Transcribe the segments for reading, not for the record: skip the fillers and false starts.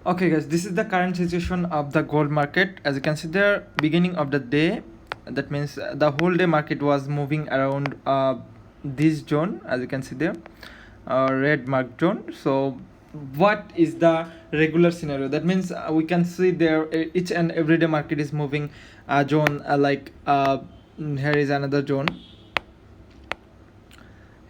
Okay, guys, this is the current situation of the gold market. As you can see there, beginning of the day, that means the whole day market was moving around this zone, as you can see there, red mark zone. So what is the regular scenario? That means we can see there each and every day market is moving zone here is another zone.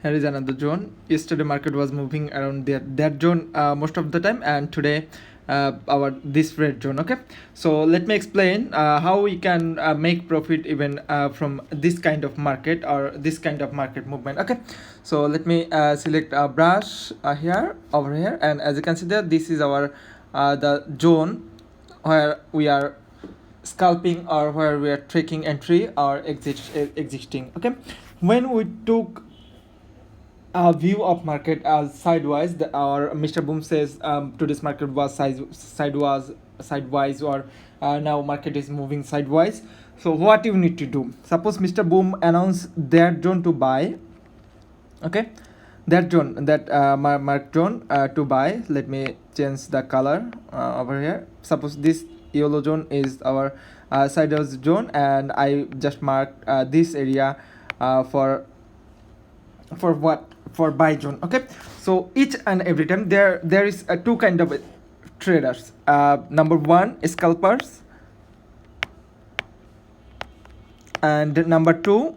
Here is another zone. Yesterday market was moving around that zone most of the time, and today our this red zone. Okay, so let me explain how we can make profit even from this kind of market or this kind of market movement. Okay, so let me select a brush here over here, and as you can see there, this is our the zone where we are scalping or where we are taking entry or existing. Okay, when we took a view of market as sidewise, our Mr. Boom says today's market was sidewise, or now market is moving sidewise. So what you need to do, suppose Mr. Boom announced that zone to buy. Okay, that zone, that mark zone to buy. Let me change the color over here. Suppose this yellow zone is our sidewise zone, and I just marked this area for what, for buy zone. Okay, so each and every time there is two kind of traders. Number one, scalpers, and number two,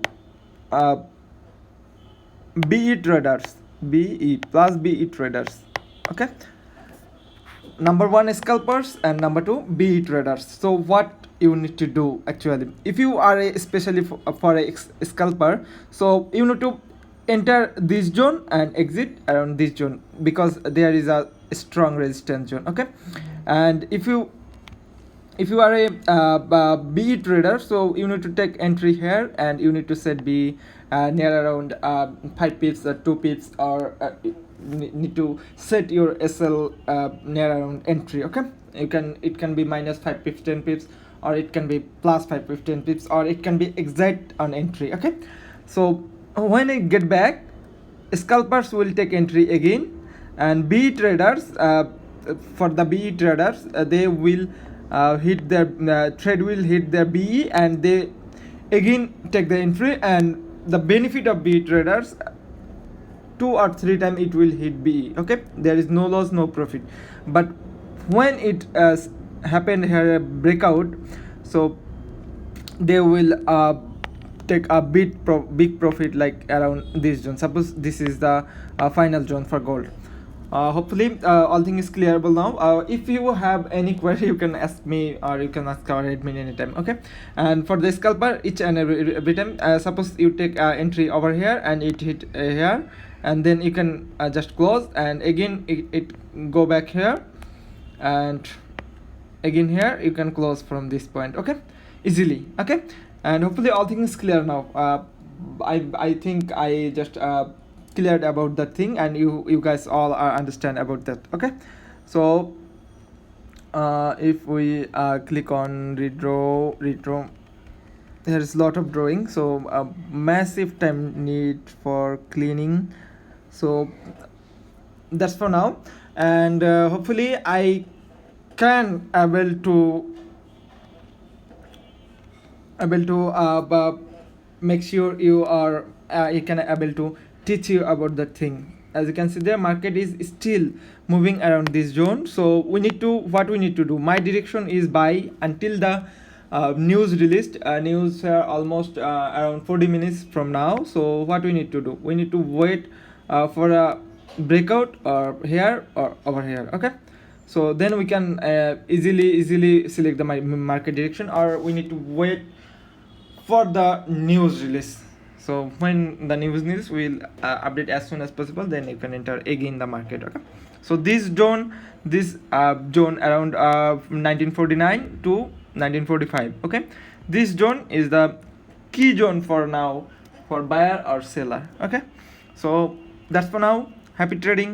uh, BE traders, BE plus BE traders. Okay, number one scalpers and number two BE traders. So what you need to do actually, if you are especially for a scalper, so you need to enter this zone and exit around this zone, because there is a strong resistance zone. Okay, and if you are a BE trader, so you need to take entry here, and you need to set B near around 5 pips or 2 pips, or need to set your SL near around entry. Okay, you can, it can be minus 5 pips, 10 pips, or it can be plus 5 pips, 10 pips, or it can be exact on entry. Okay, so when I get back, scalpers will take entry again, and BE traders, for the BE traders, they will hit their trade will hit their BE, and they again take the entry, and the benefit of BE traders, 2 or 3 times it will hit BE. Okay, there is no loss, no profit. But when it happened here a breakout, so they will take a big profit, like around this zone. Suppose this is the final zone for gold. Hopefully all things is clearable now. If you have any query, you can ask me, or you can ask our admin anytime. Okay, and for the scalper, each and every time, suppose you take entry over here and it hit here, and then you can just close, and again it go back here, and again here you can close from this point. Okay, easily. Okay, and hopefully all things clear now. I think I just cleared about that thing, and you guys all are understand about that. Okay, so if we click on redraw, there is lot of drawing, so massive time need for cleaning. So that's for now, and hopefully I can able to make sure you can able to teach you about that thing. As you can see, the market is still moving around this zone, so we need to, what we need to do, my direction is buy until the news released. News almost around 40 minutes from now. So what we need to do, we need to wait for a breakout, or here or over here. Okay, so then we can easily select the market direction, or we need to wait for the news release. So when the news release, will update as soon as possible, then you can enter again the market. Okay, so this zone around 1949 to 1945. Okay, this zone is the key zone for now, for buyer or seller. Okay, so that's for now. Happy trading.